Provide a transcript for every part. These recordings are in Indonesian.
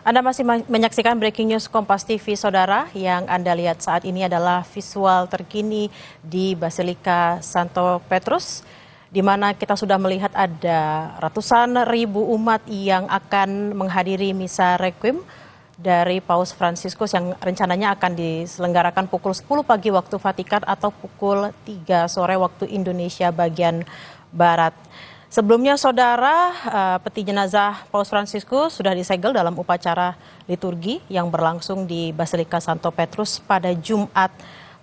Anda masih menyaksikan Breaking News Kompas TV, Saudara. Yang Anda lihat saat ini adalah visual terkini di Basilika Santo Petrus, di mana kita sudah melihat ada ratusan ribu umat yang akan menghadiri misa requiem dari Paus Fransiskus yang rencananya akan diselenggarakan pukul 10 pagi waktu Vatikan atau pukul 3 sore waktu Indonesia bagian Barat. Sebelumnya, Saudara, peti jenazah Paus Fransiskus sudah disegel dalam upacara liturgi yang berlangsung di Basilika Santo Petrus pada Jumat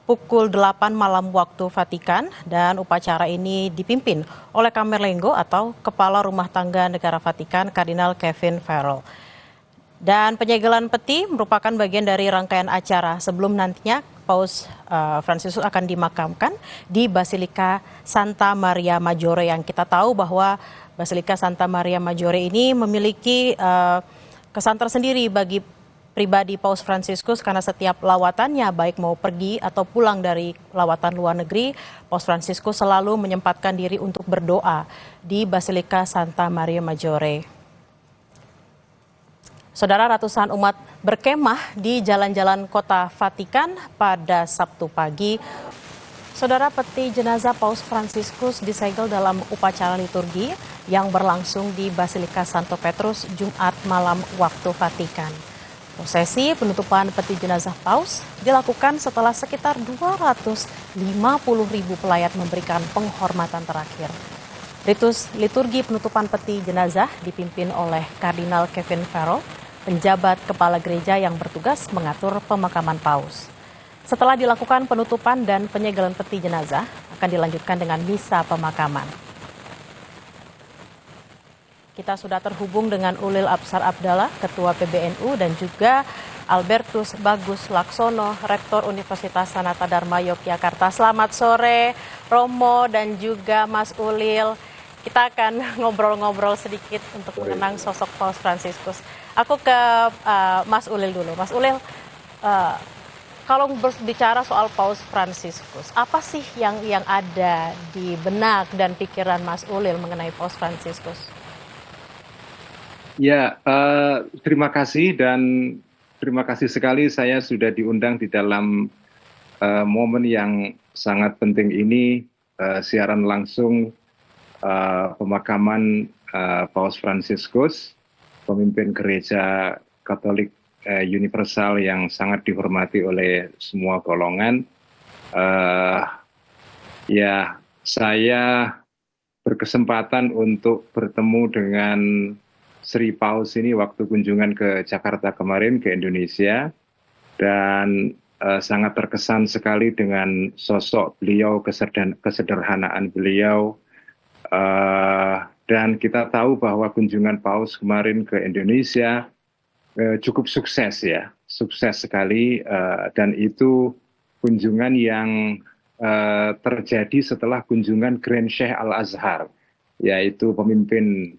pukul 8 malam waktu Vatikan, dan upacara ini dipimpin oleh Camerlengo atau Kepala Rumah Tangga Negara Vatikan, Kardinal Kevin Farrell. Dan penyegelan peti merupakan bagian dari rangkaian acara sebelum nantinya Paus Fransiskus akan dimakamkan di Basilika Santa Maria Maggiore, yang kita tahu bahwa Basilika Santa Maria Maggiore ini memiliki kesan tersendiri bagi pribadi Paus Fransiskus, karena setiap lawatannya, baik mau pergi atau pulang dari lawatan luar negeri, Paus Fransiskus selalu menyempatkan diri untuk berdoa di Basilika Santa Maria Maggiore. Saudara, ratusan umat berkemah di jalan-jalan kota Vatikan pada Sabtu pagi. Saudara, peti jenazah Paus Fransiskus disegel dalam upacara liturgi yang berlangsung di Basilika Santo Petrus Jumat malam waktu Vatikan. Prosesi penutupan peti jenazah Paus dilakukan setelah sekitar 250.000 pelayat memberikan penghormatan terakhir. Ritus liturgi penutupan peti jenazah dipimpin oleh Kardinal Kevin Farrell, penjabat kepala gereja yang bertugas mengatur pemakaman Paus. Setelah dilakukan penutupan dan penyegelan peti jenazah, akan dilanjutkan dengan misa pemakaman. Kita sudah terhubung dengan Ulil Absar Abdallah, Ketua PBNU, dan juga Albertus Bagus Laksono, Rektor Universitas Sanata Dharma Yogyakarta. Selamat sore, Romo dan juga Mas Ulil. Kita akan ngobrol-ngobrol sedikit untuk mengenang sosok Paus Fransiskus. Aku ke Mas Ulil dulu. Mas Ulil, kalau berbicara soal Paus Fransiskus, apa sih yang ada di benak dan pikiran Mas Ulil mengenai Paus Fransiskus? Ya, terima kasih, dan terima kasih sekali saya sudah diundang di dalam momen yang sangat penting ini, siaran langsung pemakaman Paus Fransiskus, pemimpin gereja Katolik universal yang sangat dihormati oleh semua golongan. Ya, saya berkesempatan untuk bertemu dengan Sri Paus ini waktu kunjungan ke Jakarta kemarin, ke Indonesia, dan sangat terkesan sekali dengan sosok beliau, kesederhanaan beliau. Dan kita tahu bahwa kunjungan Paus kemarin ke Indonesia cukup sukses ya, sukses sekali, dan itu kunjungan yang terjadi setelah kunjungan Grand Sheikh Al-Azhar, yaitu pemimpin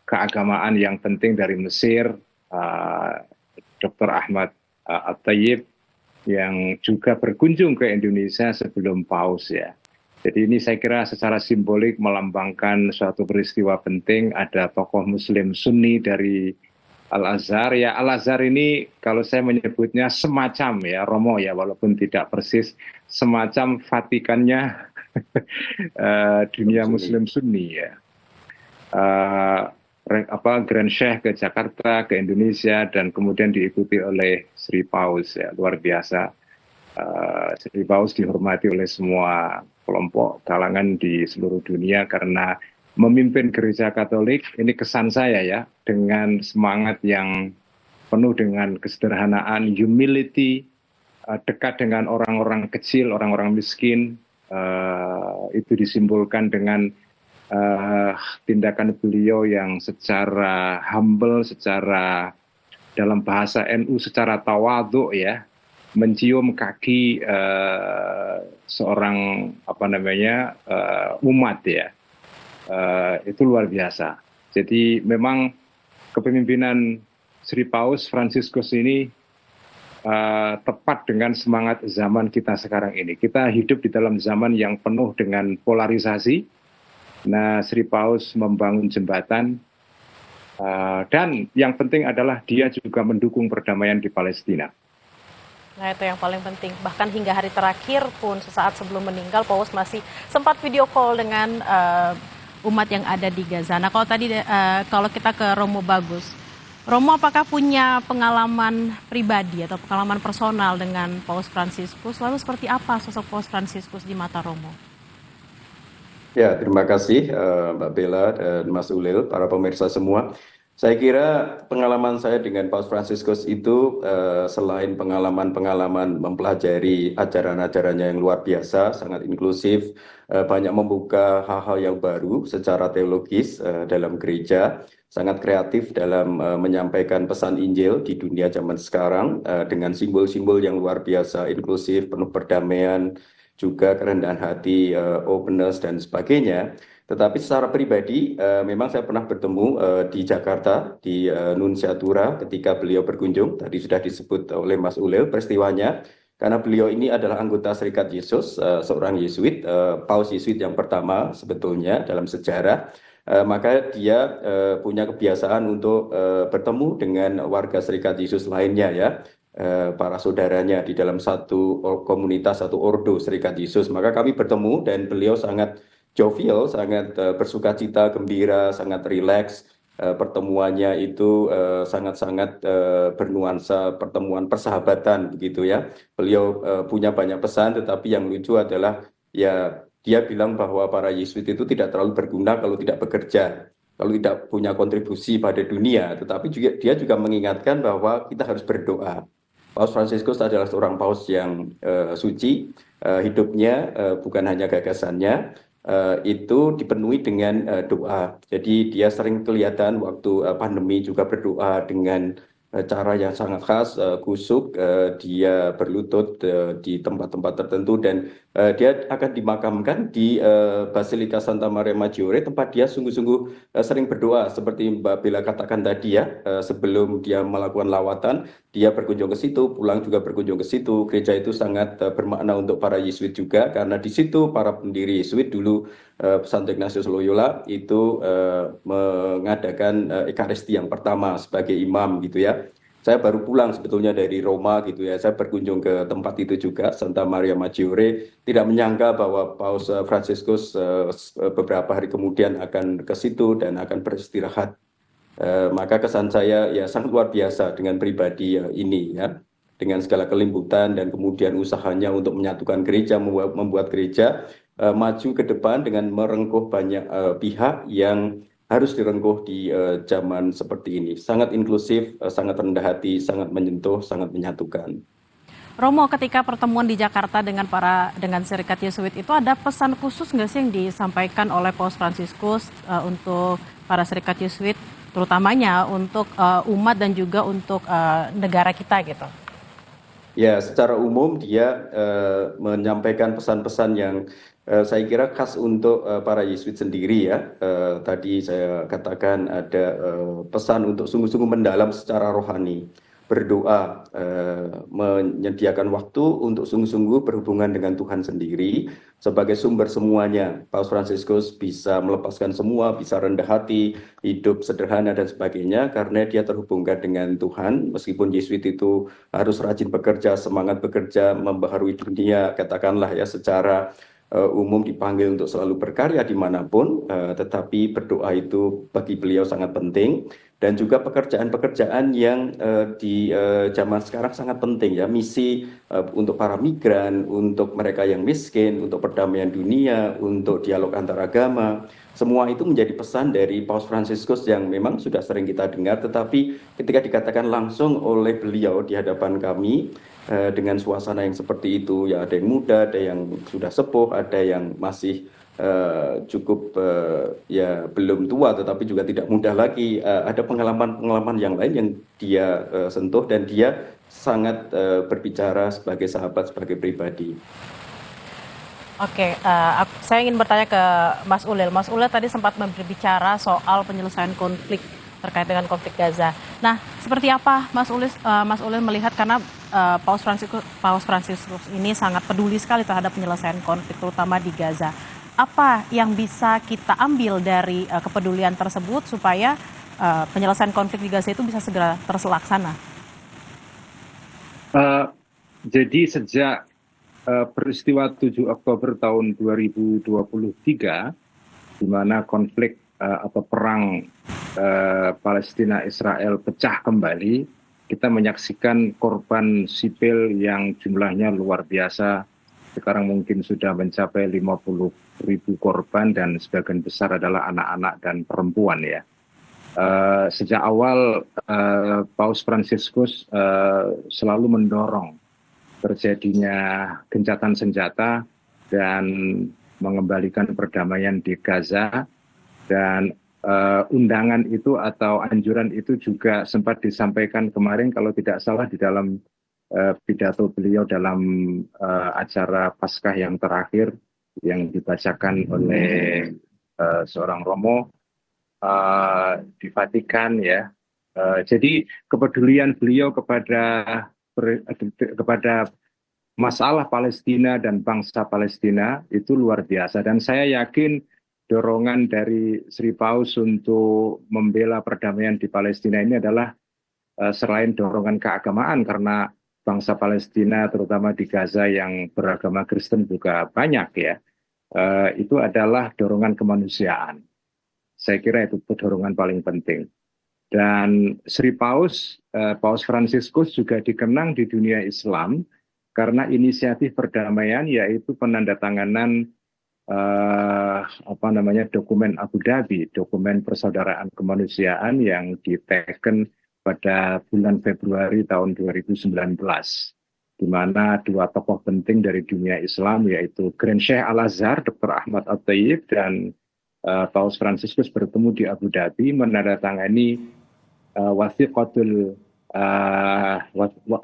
keagamaan yang penting dari Mesir, Dr. Ahmad At-Tayyib, yang juga berkunjung ke Indonesia sebelum Paus ya. Jadi ini saya kira secara simbolik melambangkan suatu peristiwa penting. Ada tokoh Muslim Sunni dari Al-Azhar. Ya, Al-Azhar ini kalau saya menyebutnya semacam ya, Romo ya, walaupun tidak persis, semacam Vatikannya dunia Muslim Sunni ya. Grand Sheikh ke Jakarta, ke Indonesia, dan kemudian diikuti oleh Sri Paus ya, luar biasa. Sri Paus dihormati oleh semua kelompok kalangan di seluruh dunia karena memimpin gereja Katolik. Ini kesan saya ya, dengan semangat yang penuh dengan kesederhanaan, humility, dekat dengan orang-orang kecil, orang-orang miskin. Itu disimbolkan dengan tindakan beliau yang secara humble, secara dalam bahasa NU secara tawadhu ya, mencium kaki seorang umat ya, itu luar biasa. Jadi memang kepemimpinan Sri Paus Fransiskus ini tepat dengan semangat zaman kita sekarang ini. Kita hidup di dalam zaman yang penuh dengan polarisasi. Nah, Sri Paus membangun jembatan Dan yang penting adalah dia juga mendukung perdamaian di Palestina. Nah, itu yang paling penting. Bahkan hingga hari terakhir pun sesaat sebelum meninggal, Paus masih sempat video call dengan umat yang ada di Gaza. Nah, kalau kita ke Romo Bagus, Romo apakah punya pengalaman pribadi atau pengalaman personal dengan Paus Fransiskus? Lalu seperti apa sosok Paus Fransiskus di mata Romo? Ya, terima kasih Mbak Bella dan Mas Ulil, para pemirsa semua. Saya kira pengalaman saya dengan Paus Fransiskus itu selain pengalaman-pengalaman mempelajari ajaran-ajarannya yang luar biasa, sangat inklusif, banyak membuka hal-hal yang baru secara teologis dalam gereja, sangat kreatif dalam menyampaikan pesan Injil di dunia zaman sekarang dengan simbol-simbol yang luar biasa, inklusif, penuh perdamaian, juga kerendahan hati, openness, dan sebagainya. Tetapi secara pribadi, memang saya pernah bertemu di Jakarta, di Nunciatura, ketika beliau berkunjung. Tadi sudah disebut oleh Mas Ulil peristiwanya, karena beliau ini adalah anggota Serikat Yesus, seorang Yesuit, Paus Yesuit yang pertama sebetulnya dalam sejarah. Maka dia punya kebiasaan untuk bertemu dengan warga Serikat Yesus lainnya, ya, para saudaranya di dalam satu komunitas, satu ordo Serikat Yesus. Maka kami bertemu dan beliau sangat jovial, sangat bersukacita, gembira, sangat rileks. Pertemuannya itu sangat-sangat bernuansa pertemuan persahabatan begitu, ya. Beliau punya banyak pesan, tetapi yang lucu adalah ya dia bilang bahwa para Yesuit itu tidak terlalu berguna kalau tidak bekerja, kalau tidak punya kontribusi pada dunia. Tetapi dia juga mengingatkan bahwa kita harus berdoa. Paus Fransiskus adalah seorang paus yang suci, hidupnya bukan hanya gagasannya, itu dipenuhi dengan doa. Jadi dia sering kelihatan waktu pandemi juga berdoa dengan cara yang sangat khas, kusuk, dia berlutut di tempat-tempat tertentu, dan dia akan dimakamkan di Basilika Santa Maria Maggiore, tempat dia sungguh-sungguh sering berdoa, seperti Mbak Bella katakan tadi, ya, sebelum dia melakukan lawatan, dia berkunjung ke situ, pulang juga berkunjung ke situ. Gereja itu sangat bermakna untuk para Yesuit juga, karena di situ para pendiri Yesuit dulu, Santo Ignatius Loyola itu mengadakan Ekaristi yang pertama sebagai imam gitu, ya. Saya baru pulang sebetulnya dari Roma gitu, ya. Saya berkunjung ke tempat itu juga, Santa Maria Maggiore. Tidak menyangka bahwa Paus Fransiskus beberapa hari kemudian akan ke situ dan akan beristirahat. Maka kesan saya ya sangat luar biasa dengan pribadi ini, ya, dengan segala kelimputan dan kemudian usahanya untuk menyatukan gereja, membuat gereja maju ke depan dengan merengkuh banyak pihak yang harus direngkuh di zaman seperti ini. Sangat inklusif, sangat rendah hati, sangat menyentuh, sangat menyatukan. Romo, ketika pertemuan di Jakarta dengan Serikat Yesuit itu ada pesan khusus nggak sih yang disampaikan oleh Paus Fransiskus untuk para Serikat Yesuit, terutamanya untuk umat dan juga untuk negara kita gitu? Ya, secara umum dia menyampaikan pesan-pesan yang saya kira khas untuk para Yesuit sendiri, ya. Tadi saya katakan ada pesan untuk sungguh-sungguh mendalam secara rohani, berdoa, menyediakan waktu untuk sungguh-sungguh berhubungan dengan Tuhan sendiri sebagai sumber semuanya. Paus Fransiskus bisa melepaskan semua, bisa rendah hati, hidup sederhana dan sebagainya, karena dia terhubungkan dengan Tuhan. Meskipun Yesuit itu harus rajin bekerja, semangat bekerja, membaharui dunia, katakanlah, ya, secara umum dipanggil untuk selalu berkarya dimanapun, tetapi berdoa itu bagi beliau sangat penting. Dan juga pekerjaan-pekerjaan yang di zaman sekarang sangat penting, ya, misi untuk para migran, untuk mereka yang miskin, untuk perdamaian dunia, untuk dialog antar agama. Semua itu menjadi pesan dari Paus Fransiskus yang memang sudah sering kita dengar, tetapi ketika dikatakan langsung oleh beliau di hadapan kami dengan suasana yang seperti itu, ya, ada yang muda, ada yang sudah sepuh, ada yang masih cukup ya belum tua tetapi juga tidak mudah lagi, ada pengalaman-pengalaman yang lain yang dia sentuh, dan dia sangat berbicara sebagai sahabat, sebagai pribadi. Oke, saya ingin bertanya ke Mas Ulil. Mas Ulil tadi sempat berbicara soal penyelesaian konflik terkait dengan konflik Gaza. Nah, seperti apa Mas Ulil melihat, karena Paus Fransiskus ini sangat peduli sekali terhadap penyelesaian konflik terutama di Gaza. Apa yang bisa kita ambil dari kepedulian tersebut supaya penyelesaian konflik di Gaza itu bisa segera terlaksana? Eh, jadi sejak peristiwa 7 Oktober tahun 2023, di mana konflik atau perang Palestina-Israel pecah kembali, kita menyaksikan korban sipil yang jumlahnya luar biasa. Sekarang mungkin sudah mencapai 50.000 korban dan sebagian besar adalah anak-anak dan perempuan ya. Sejak awal Paus Fransiskus selalu mendorong terjadinya gencatan senjata dan mengembalikan perdamaian di Gaza, dan undangan itu atau anjuran itu juga sempat disampaikan kemarin kalau tidak salah di dalam pidato beliau dalam acara Paskah yang terakhir yang dibacakan oleh seorang Romo di Vatikan ya. Jadi kepedulian beliau kepada masalah Palestina dan bangsa Palestina itu luar biasa, dan saya yakin dorongan dari Sri Paus untuk membela perdamaian di Palestina ini adalah selain dorongan keagamaan, karena bangsa Palestina terutama di Gaza yang beragama Kristen juga banyak ya, itu adalah dorongan kemanusiaan. Saya kira itu dorongan paling penting. Dan Sri Paus, Paus Fransiskus juga dikenang di dunia Islam karena inisiatif perdamaian, yaitu penandatanganan dokumen Abu Dhabi, dokumen persaudaraan kemanusiaan yang diteken pada bulan Februari tahun 2019, di mana dua tokoh penting dari dunia Islam, yaitu Grand Sheikh Al-Azhar, Dr. Ahmad At-Thayyib, dan Paus Fransiskus bertemu di Abu Dhabi menandatangani wathiqatul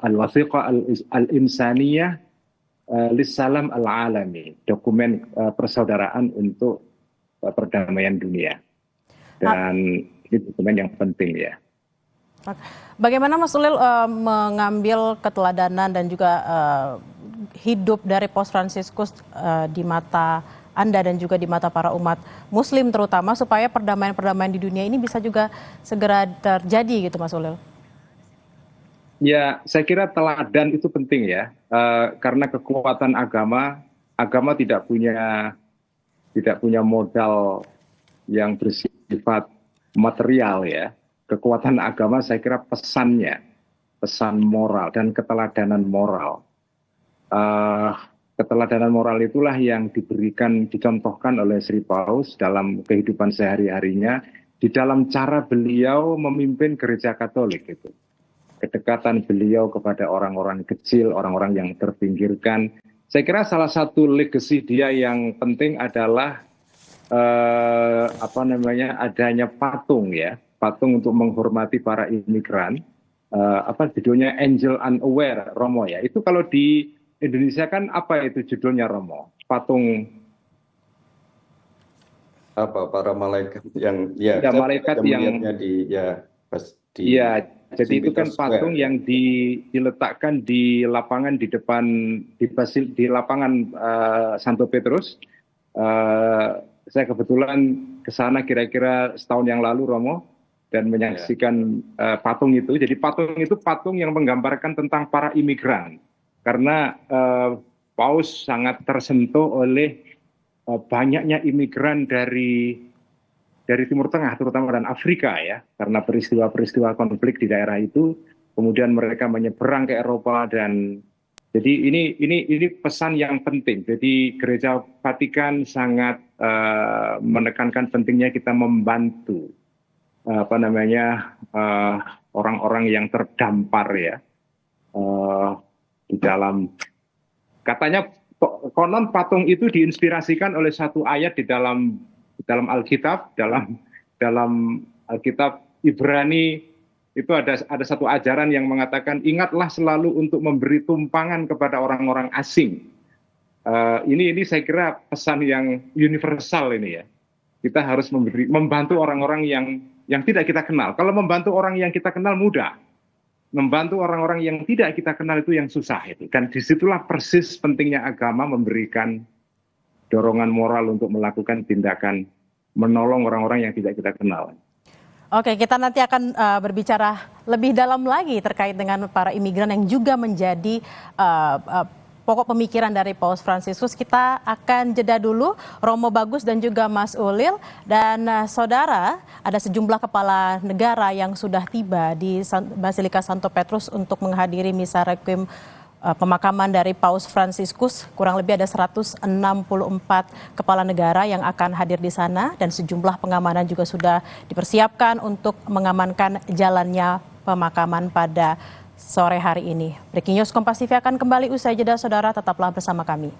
al-wathiqah al-insaniyah lissalam al-alami, dokumen persaudaraan untuk perdamaian dunia. Dan ini dokumen yang penting ya. Bagaimana Mas Ulil mengambil keteladanan dan juga hidup dari Paus Fransiskus di mata Anda dan juga di mata para umat Muslim terutama, supaya perdamaian-perdamaian di dunia ini bisa juga segera terjadi gitu Mas Ulil? Ya, saya kira teladan itu penting ya, karena kekuatan agama tidak punya modal yang bersifat material ya. Kekuatan agama saya kira pesan moral dan keteladanan moral. Keteladanan moral itulah yang dicontohkan oleh Sri Paus dalam kehidupan sehari-harinya, di dalam cara beliau memimpin gereja Katolik itu. Kedekatan beliau kepada orang-orang kecil, orang-orang yang terpinggirkan. Saya kira salah satu legacy dia yang penting adalah adanya patung ya, patung untuk menghormati para imigran. Judulnya Angel Unaware, Romo ya. Itu kalau di Indonesia kan apa itu judulnya Romo? Patung para malaikat yang malaikat yang jadi itu kan patung yang diletakkan di lapangan di depan di lapangan Santo Petrus. Saya kebetulan ke sana kira-kira setahun yang lalu Romo, dan menyaksikan patung itu. Jadi patung itu patung yang menggambarkan tentang para imigran. Karena Paus sangat tersentuh oleh banyaknya imigran dari Timur Tengah terutama dan Afrika ya, karena peristiwa-peristiwa konflik di daerah itu, kemudian mereka menyeberang ke Eropa, dan jadi ini pesan yang penting. Jadi Gereja Vatikan sangat menekankan pentingnya kita membantu orang-orang yang terdampar ya, di dalam, katanya konon patung itu diinspirasikan oleh satu ayat di dalam Alkitab, dalam Alkitab Ibrani itu ada satu ajaran yang mengatakan, ingatlah selalu untuk memberi tumpangan kepada orang-orang asing. Ini saya kira pesan yang universal ini ya. Kita harus membantu orang-orang yang tidak kita kenal. Kalau membantu orang yang kita kenal mudah, membantu orang-orang yang tidak kita kenal itu yang susah itu. Dan disitulah persis pentingnya agama memberikan dorongan moral untuk melakukan tindakan menolong orang-orang yang tidak kita kenal. Oke, kita nanti akan berbicara lebih dalam lagi terkait dengan para imigran yang juga menjadi pokok pemikiran dari Paus Fransiskus. Kita akan jeda dulu, Romo Bagus dan juga Mas Ulil. Dan saudara, ada sejumlah kepala negara yang sudah tiba di Basilika Santo Petrus untuk menghadiri misa requiem pemakaman dari Paus Fransiskus. Kurang lebih ada 164 kepala negara yang akan hadir di sana dan sejumlah pengamanan juga sudah dipersiapkan untuk mengamankan jalannya pemakaman pada sore hari ini. Breaking News Kompas TV akan kembali usai jeda, saudara, tetaplah bersama kami.